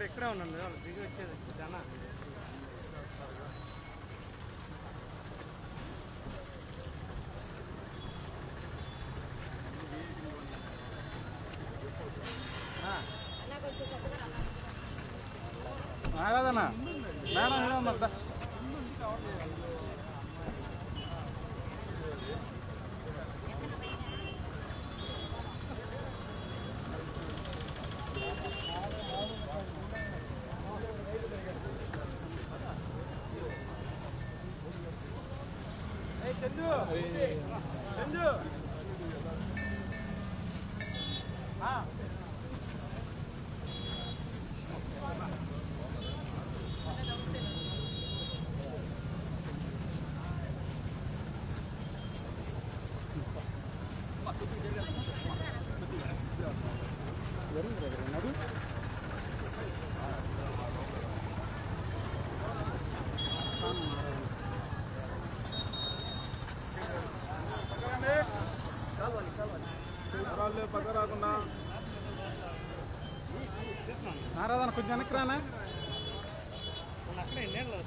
ఇక్కడే ఉన్నాను వాళ్ళు దిగి వచ్చేది చాలా కాదన్నా మేడం మద్ద చందు చందు పక్క రాకుండా నారాధన కొంచెం వెనక్కి రానా అక్కడే ఎన్నేళ్ళు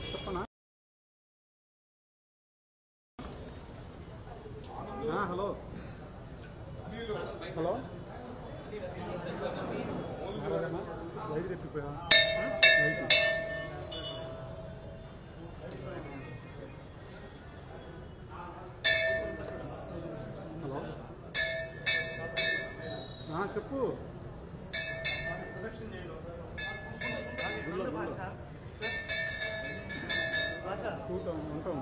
చెప్పనా హలో హలో లైట్ ఎత్తిపోయా లైట్ హలో చెప్పు ఉంటాం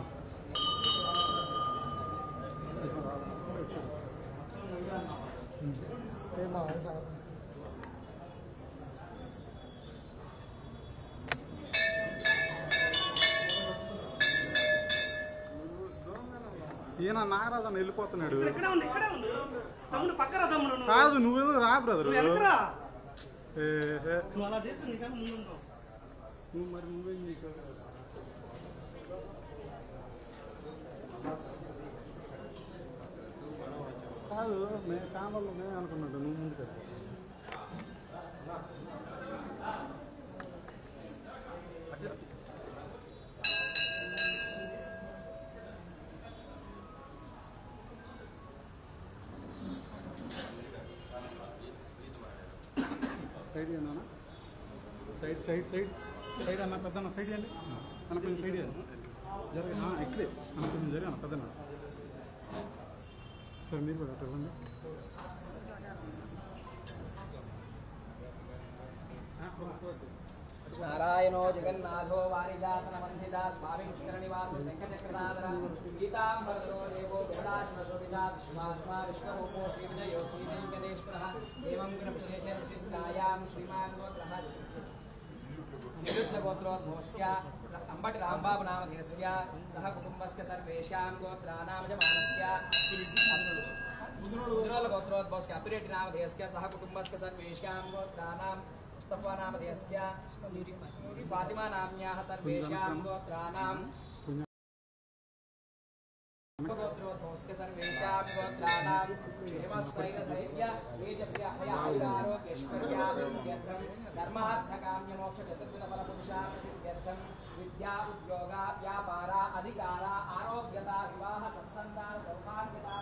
ఈయన నారాధన వెళ్ళిపోతున్నాడు కాదు నువ్వేదో రా బ్రదర్ నువ్వు మరి నువ్వేం చేసావు కాదు మేము ఛానల్లో మేము అనుకున్నాడు నువ్వు ముందుకు సైడ్ అన్నా సైడ్ అన్న పెద్దన్న సైడ్ అండి అన్న కొంచెం సైడ్ జరిగి ఇక్కడే అన్న కొంచెం జరిగి అన్న పెద్దన్న సరే మీరు కూడా ఇవ్వండి నారాయణో జగన్నాథో వారిజాసనమంధిత స్వామి విష్కరనివాసో శంఖచక్రనాథర గీతాంబరో దేవో బృహదాశ్వశోభితా విశ్వాత్మా విశ్వరూపో శ్రీవిజయో శ్రీవేంకటేశ్వరः ఏవం గుణ విశేషేణ విశిష్టాయాం శ్రీమాన్ గోత్రः నిరుద్ధగోత్రోద్భవస్య అంబటి రాంబాబు నామధేయస్య సహ కుటుంబస్య సర్వేషాం గోత్రానామజమానస్య ముద్రోల గోత్రోద్భవస్య అపిరెడ్డి నామధేయస్య సహ కుటుంబస్య సర్వేషాం గోత్రానాం मुस्तफा नामधेयस्य फातिमा नाम्याः सर्वेषां गोत्राणां गोत्रोद्भवस्य सर्वेषां गोत्राणां क्षेमस्थैर्यधैर्य वेदव्याहयारोग्यैश्वर्याभिवृद्ध्यर्थं धर्मार्थकाम्यमोक्षचतुर्विधफलपुरुषार्थसिद्ध्यर्थं विद्या उद्योग व्यापार अधिकार आरोग्यता विवाह सत्सन्तान सौभाग्यता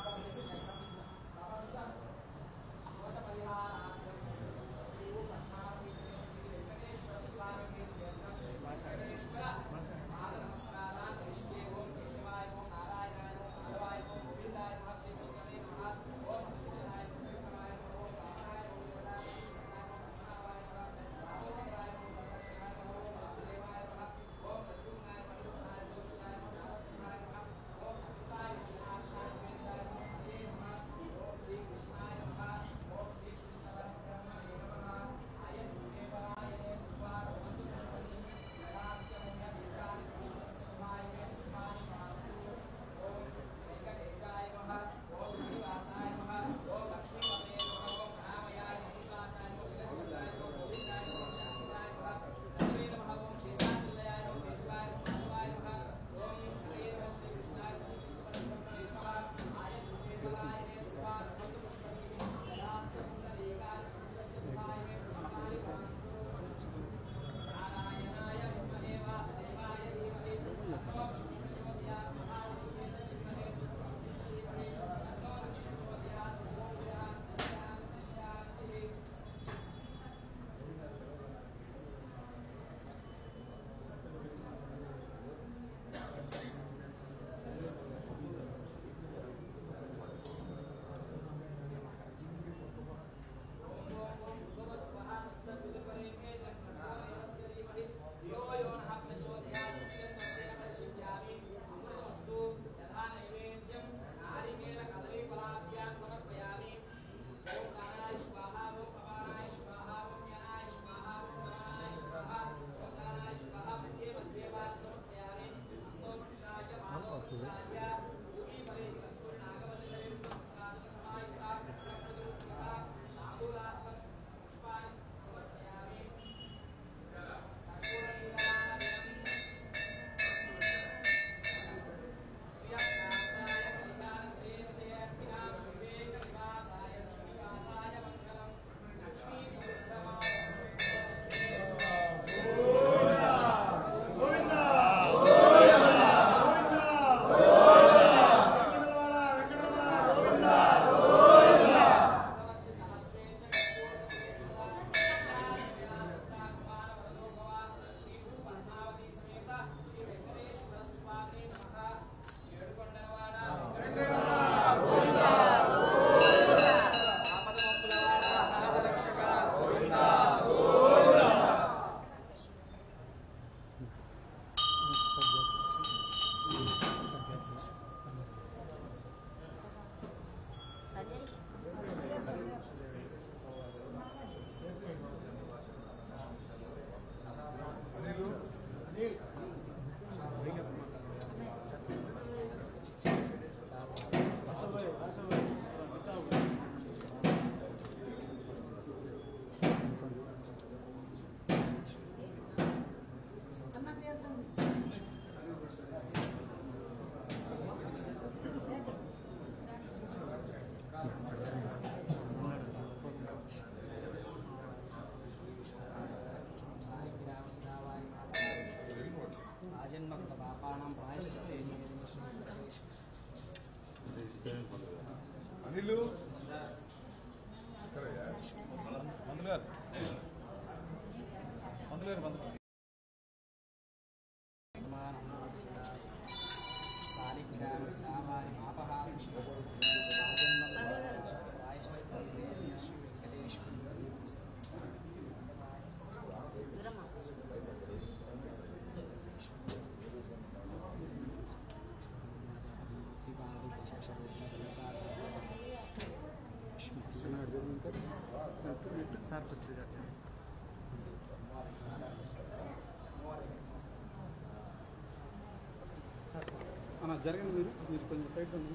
అన్న జరగండి మీరు కొంచెం సైడ్ ఉంది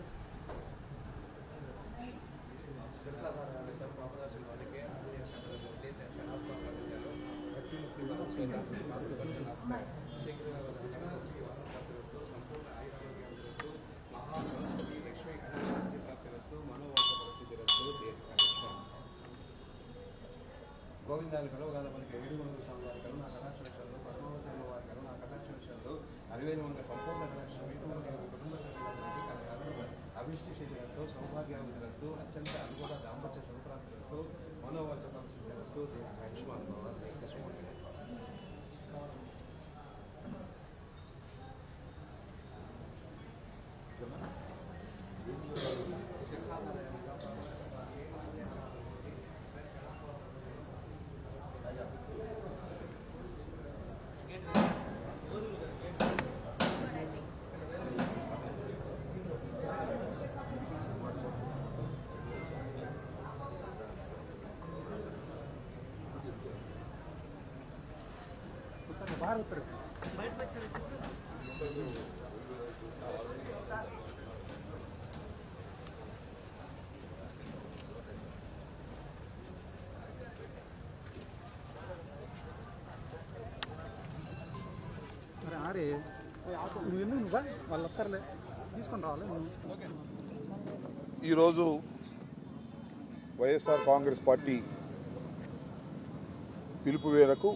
గోవిందాలు కలవగాల మనకి 700 స్వామివారి కరుణా కటాక్షలు పద్మావతి అమ్మవారి కరుణా కటాక్షలు 6000 సంపూర్ణ కటాక్షలు కుటుంబ సభ్యులందరికీ అభిష్టి శైలిస్తూ సౌభాగ్యాభివృద్ధిస్తూ అత్యంత అనుకూల దాంపత్య సంప్రాప్తిస్తూ మనోవాచకం సిద్ధిస్తూ ఆయుష్మాన్ భవ बाहर उतर अरे आ रे నువ్వు వాళ్ళు వస్తారులే తీసుకొని రావాలి ఈరోజు వైఎస్ఆర్ కాంగ్రెస్ పార్టీ పిలుపు మేరకు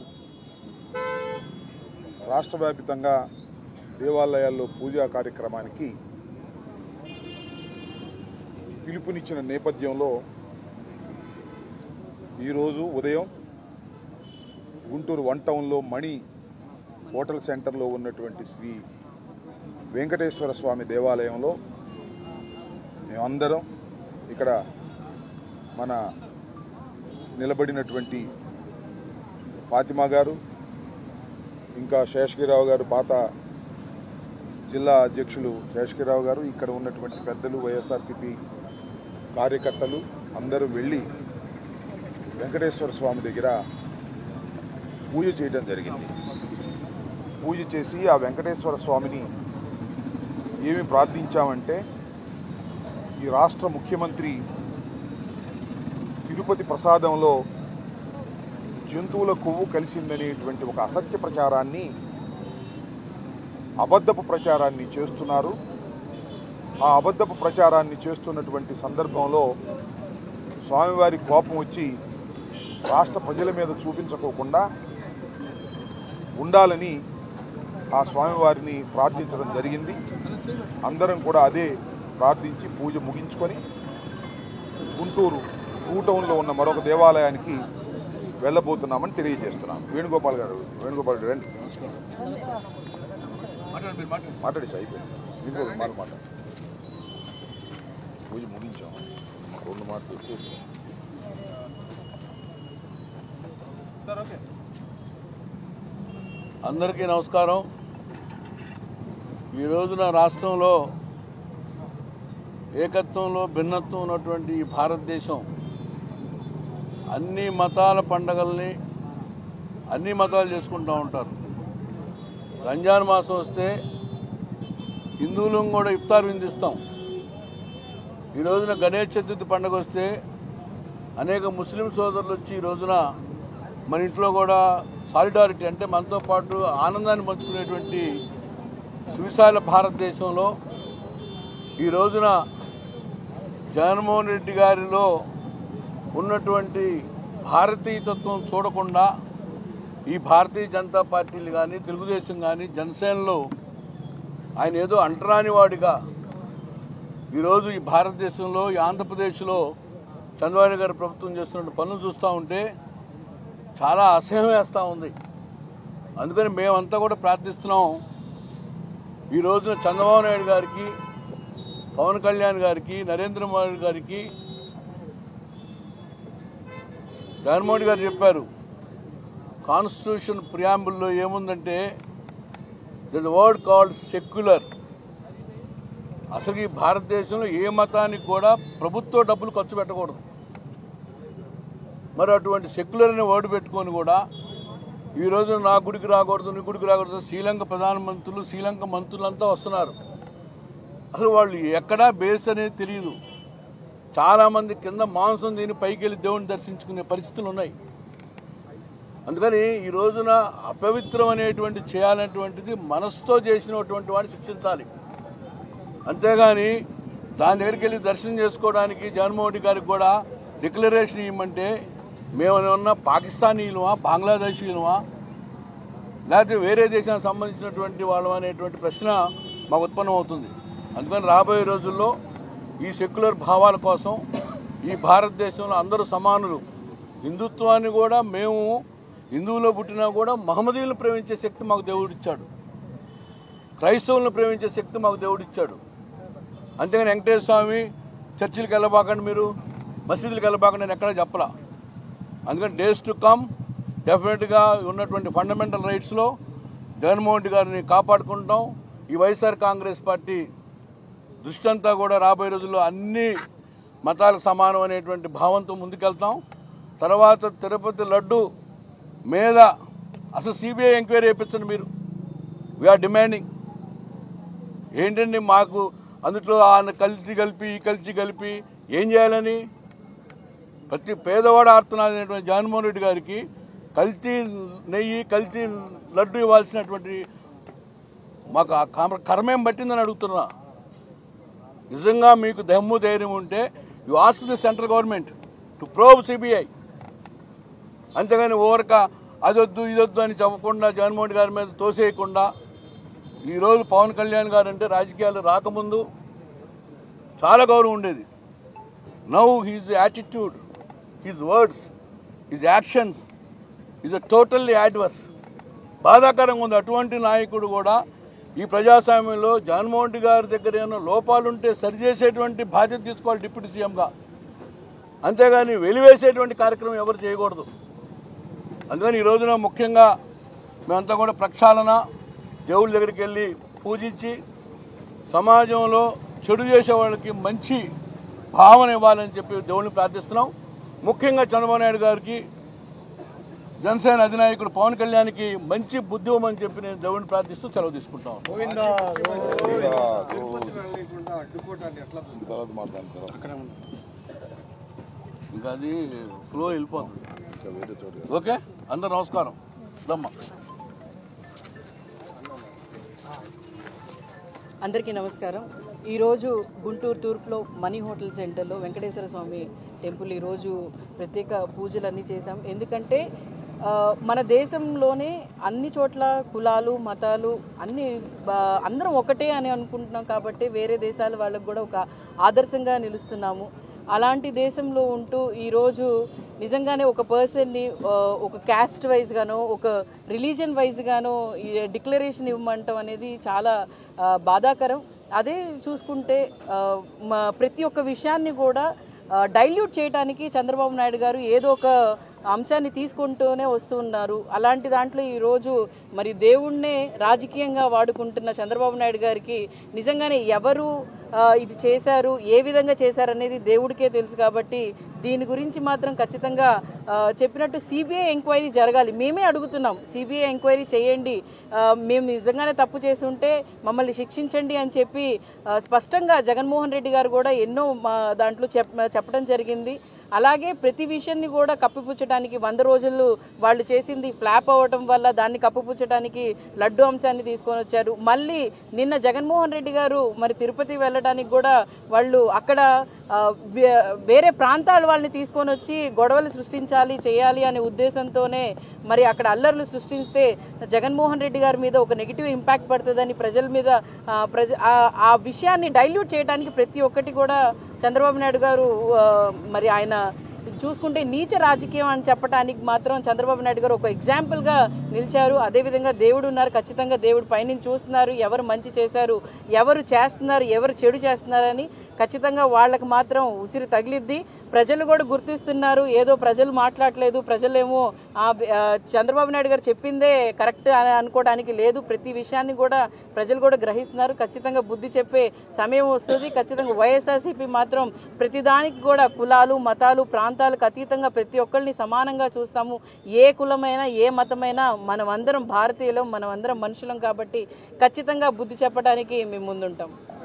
రాష్ట్ర వ్యాప్తంగా దేవాలయాల్లో పూజా కార్యక్రమానికి పిలుపునిచ్చిన నేపథ్యంలో ఈరోజు ఉదయం గుంటూరు వన్ టౌన్లో మణి హోటల్ సెంటర్లో ఉన్నటువంటి శ్రీ వెంకటేశ్వర స్వామి దేవాలయంలో మేమందరం ఇక్కడ మన నిలబడినటువంటి ఫాతిమా గారు ఇంకా శేషగిరిరావు గారు పాత జిల్లా అధ్యక్షులు శేషగిరిరావు గారు ఇక్కడ ఉన్నటువంటి పెద్దలు వైఎస్ఆర్సీపీ కార్యకర్తలు అందరూ వెళ్ళి వెంకటేశ్వర స్వామి దగ్గర పూజ చేయడం జరిగింది. పూజ చేసి ఆ వెంకటేశ్వర స్వామిని ఏమి ప్రార్థించామంటే ఈ రాష్ట్ర ముఖ్యమంత్రి తిరుపతి ప్రసాదంలో జంతువుల కొవ్వు కలిసిందనేటువంటి ఒక అసత్య ప్రచారాన్ని అబద్ధపు ప్రచారాన్ని చేస్తున్నారు. ఆ అబద్ధపు ప్రచారాన్ని చేస్తున్నటువంటి సందర్భంలో స్వామివారి కోపం వచ్చి రాష్ట్ర ప్రజల మీద చూపించుకోకుండా ఉండాలని ఆ స్వామివారిని ప్రార్థించడం జరిగింది. అందరం కూడా అదే ప్రార్థించి పూజ ముగించుకొని గుంటూరు టూ టౌన్లో ఉన్న మరొక దేవాలయానికి వెళ్ళబోతున్నామని తెలియజేస్తున్నాం. వేణుగోపాల్ గారు రండి మాట్లాడేసి అయిపోయింది. ఇంకో మాట పూజ ముగించాం, 2 మాటలు ఎక్కువ. అందరికీ నమస్కారం. ఈ రోజున రాష్ట్రంలో ఏకత్వంలో భిన్నత్వం ఉన్నటువంటి ఈ భారతదేశం అన్ని మతాల పండగల్ని అన్ని మతాలు చేసుకుంటూ ఉంటారు. రంజాన్ మాసం వస్తే హిందువులం కూడా ఇఫ్తార్ విందిస్తాం. ఈ రోజున గణేష్ చతుర్థి పండుగ వస్తే అనేక ముస్లిం సోదరులు వచ్చి ఈ రోజున మన ఇంట్లో కూడా సాలిడారిటీ అంటే మనతో పాటు ఆనందాన్ని పంచుకునేటువంటి సువిశాల భారతదేశంలో ఈ రోజున జగన్మోహన్ రెడ్డి గారిలో ఉన్నటువంటి భారతీయతత్వం చూడకుండా ఈ భారతీయ జనతా పార్టీలు కానీ తెలుగుదేశం కానీ జనసేనలో ఆయన ఏదో అంటరాని వాడిగా ఈరోజు ఈ భారతదేశంలో ఈ ఆంధ్రప్రదేశ్లో చంద్రబాబు గారి ప్రభుత్వం చేస్తున్న పనులు చూస్తూ ఉంటే చాలా అసహ్యం వేస్తూ ఉంది. అందుకని మేమంతా కూడా ప్రార్థిస్తున్నాం, ఈ రోజున చంద్రబాబు నాయుడు గారికి, పవన్ కళ్యాణ్ గారికి, నరేంద్ర మోడీ గారికి, జగన్మోహన్ గారు చెప్పారు కాన్స్టిట్యూషన్ ప్రియాంబుల్లో ఏముందంటే ద వర్డ్ కాల్డ్ సెక్యులర్. అసలు ఈ భారతదేశంలో ఏ మతానికి కూడా ప్రభుత్వ డబ్బులు ఖర్చు పెట్టకూడదు. మరి అటువంటి సెక్యులర్ అనే వర్డ్ పెట్టుకొని కూడా ఈరోజు నా గుడికి రాకూడదు, నీ గుడికి రాకూడదు, శ్రీలంక ప్రధానమంత్రులు, శ్రీలంక మంత్రులంతా వస్తున్నారు. అసలు వాళ్ళు ఎక్కడా బేస్ అనేది తెలియదు. చాలామంది కింద మాంసం తిని పైకి వెళ్ళి దేవుడిని దర్శించుకునే పరిస్థితులు ఉన్నాయి. అందుకని ఈ రోజున అపవిత్రం అనేటువంటి చేయాలనేటువంటిది మనసుతో చేసినటువంటి వాడిని శిక్షించాలి. అంతేగాని దాని దగ్గరికి వెళ్ళి దర్శనం చేసుకోవడానికి జగన్మోహన్ రెడ్డి గారికి కూడా డిక్లరేషన్ ఇవ్వమంటే మేమేమన్నా పాకిస్తానీయులమా, బంగ్లాదేశీయులమా, లేకపోతే వేరే దేశానికి సంబంధించినటువంటి వాళ్ళం అనేటువంటి ప్రశ్న మాకు ఉత్పన్నం అవుతుంది. అందుకని రాబోయే రోజుల్లో ఈ సెక్యులర్ భావాల కోసం ఈ భారతదేశంలో అందరూ సమానులు, హిందుత్వాన్ని కూడా మేము హిందువులో పుట్టినా కూడా మహమ్మదీయులను ప్రేమించే శక్తి మాకు దేవుడిచ్చాడు, క్రైస్తవులను ప్రేమించే శక్తి మాకు దేవుడిచ్చాడు. అంతేగాని వెంకటేశ్వర స్వామి చర్చిలకు వెళ్ళబాకండి, మీరు మసీదులకు వెళ్ళబాకండి నేను ఎక్కడా చెప్పలా. అందుకని డేస్ టు కమ్ డెఫినెట్గా ఉన్నటువంటి ఫండమెంటల్ రైట్స్లో జగన్మోహన్ రెడ్డి గారిని కాపాడుకుంటాం. ఈ వైఎస్ఆర్ కాంగ్రెస్ పార్టీ దృష్టి అంతా కూడా రాబోయే రోజుల్లో అన్ని మతాలకు సమానం అనేటువంటి భావంతో ముందుకెళ్తాం. తర్వాత తిరుపతి లడ్డు మీద అసలు సిబిఐ ఎంక్వైరీ చేయించండి మీరు. We are demanding. ఏంటండి మాకు అందులో ఆయన కల్తీ కలిపి ఈ కల్తీ కలిపి ఏం చేయాలని ప్రతి పేదవాడు ఆడుతున్నారు అనేటువంటి జగన్మోహన్ రెడ్డి గారికి కల్తీ నెయ్యి, కల్తీ లడ్డు ఇవ్వాల్సినటువంటి మాకు ఆ కర్మేం పట్టిందని అడుగుతున్నా. నిజంగా మీకు దమ్ము ధైర్యం ఉంటే you ask the central government to probe CBI. అంతేగాని ఓరక అదొద్దు ఇదొద్దు అని చెప్పకుండా జగన్మోహన్ గారి మీద తోసేయకుండా, ఈరోజు పవన్ కళ్యాణ్ గారు అంటే రాజకీయాలు రాకముందు చాలా గౌరవం ఉండేది. Now his attitude, his words, his actions is totally adverse. బాధాకరంగా ఉంది. అటువంటి నాయకుడు కూడా ఈ ప్రజాస్వామ్యంలో జగన్మోహన్ రెడ్డి గారి దగ్గర ఏమైనా లోపాలుంటే సరిచేసేటువంటి బాధ్యత తీసుకోవాలి డిప్యూటీ సీఎంగా. అంతేగాని వెలివేసేటువంటి కార్యక్రమం ఎవరు చేయకూడదు. అందుకని ఈ రోజున ముఖ్యంగా మేమంతా కూడా ప్రక్షాళన, దేవుళ్ళ దగ్గరికి వెళ్ళి పూజించి సమాజంలో చెడు చేసే వాళ్ళకి మంచి భావన ఇవ్వాలని చెప్పి దేవుళ్ళని ప్రార్థిస్తున్నాం. ముఖ్యంగా చంద్రబాబు నాయుడు గారికి, జనసేన అధినాయకుడు పవన్ కళ్యాణ్కి మంచి బుద్ధి ఇవ్వమని చెప్పి నేను దేవుడిని ప్రార్థిస్తూ సెలవు తీసుకుంటాం. ఇంకా అది ఫ్లో వెళ్ళిపోతుంది. ఓకే, అందరు నమస్కారం. దమ్మా అందరికీ నమస్కారం. ఈరోజు గుంటూరు తూర్పులో మనీ హోటల్ సెంటర్లో వెంకటేశ్వర స్వామి టెంపుల్ ఈరోజు ప్రత్యేక పూజలన్నీ చేశాం. ఎందుకంటే మన దేశంలోనే అన్ని చోట్ల కులాలు, మతాలు అన్ని అందరం ఒకటే అని అనుకుంటున్నాం. కాబట్టి వేరే దేశాల వాళ్ళకు కూడా ఒక ఆదర్శంగా నిలుస్తున్నాము. అలాంటి దేశంలో ఉంటూ ఈరోజు నిజంగానే ఒక పర్సన్ని ఒక క్యాస్ట్ వైజ్గానో ఒక రిలీజియన్ వైజ్గానో డిక్లరేషన్ ఇవ్వమంటం అనేది చాలా బాధాకరం. అదే చూసుకుంటే ప్రతి ఒక్క విషయాన్ని కూడా డైల్యూట్ చేయడానికి చంద్రబాబు నాయుడు గారు ఏదో ఒక అంశాన్ని తీసుకుంటూనే వస్తున్నారు. అలాంటి దాంట్లో ఈరోజు మరి దేవుణ్ణే రాజకీయంగా వాడుకుంటున్న చంద్రబాబు నాయుడు గారికి నిజంగానే ఎవరు ఇది చేశారు, ఏ విధంగా చేశారు అనేది దేవుడికే తెలుసు. కాబట్టి దీని గురించి మాత్రం ఖచ్చితంగా చెప్పినట్టు సిబిఐ ఎంక్వైరీ జరగాలి. మేమే అడుగుతున్నాం, సిబిఐ ఎంక్వైరీ చేయండి, మేము నిజంగానే తప్పు చేసి ఉంటే మమ్మల్ని శిక్షించండి అని చెప్పి స్పష్టంగా జగన్మోహన్ రెడ్డి గారు కూడా ఎన్నో దాంట్లో చెప్పడం జరిగింది. అలాగే ప్రతి విషయాన్ని కూడా కప్పిపుచ్చడానికి 100 రోజులు వాళ్ళు చేసింది ఫ్లాప్ అవ్వటం వల్ల దాన్ని కప్పిపుచ్చడానికి లడ్డు అంశాన్ని తీసుకొని వచ్చారు. మళ్ళీ నిన్న జగన్మోహన్ రెడ్డి గారు మరి తిరుపతి వెళ్ళడానికి కూడా వాళ్ళు అక్కడ వేరే ప్రాంతాల వాళ్ళని తీసుకొని వచ్చి గొడవలు సృష్టించాలి చేయాలి అనే ఉద్దేశంతోనే మరి అక్కడ అల్లర్లు సృష్టిస్తే జగన్మోహన్ రెడ్డి గారి మీద ఒక నెగిటివ్ ఇంపాక్ట్ పడుతుందని ప్రజల మీద ఆ విషయాన్ని డైల్యూట్ చేయడానికి ప్రతి ఒక్కటి కూడా చంద్రబాబు నాయుడు గారు మరి ఆయన చూసుకుంటే నీచ రాజకీయం అని చెప్పడానికి మాత్రం చంద్రబాబు నాయుడు గారు ఒక ఎగ్జాంపుల్గా నిలిచారు. అదేవిధంగా దేవుడు ఉన్నారు, ఖచ్చితంగా దేవుడు పైనుంచి చూస్తున్నారు, ఎవరు మంచి చేశారు, ఎవరు చేస్తున్నారు, ఎవరు చెడు చేస్తున్నారని ఖచ్చితంగా వాళ్ళకి మాత్రం ఉసిరి తగిలిద్ది. ప్రజలు కూడా గుర్తిస్తున్నారు. ఏదో ప్రజలు మాట్లాడలేదు, ప్రజలేమో చంద్రబాబు నాయుడు గారు చెప్పిందే కరెక్ట్ అని అనుకోవడానికి లేదు. ప్రతి విషయాన్ని కూడా ప్రజలు కూడా గ్రహిస్తున్నారు. ఖచ్చితంగా బుద్ధి చెప్పే సమయం వస్తుంది. ఖచ్చితంగా వైఎస్ఆర్సీపీ మాత్రం ప్రతిదానికి కూడా కులాలు, మతాలు, ప్రాంతాలకు అతీతంగా ప్రతి ఒక్కరిని సమానంగా చూస్తాము. ఏ కులమైనా ఏ మతమైనా మనమందరం భారతీయులం, మనమందరం మనుషులం కాబట్టి ఖచ్చితంగా బుద్ధి చెప్పడానికి మేము ముందుంటాం.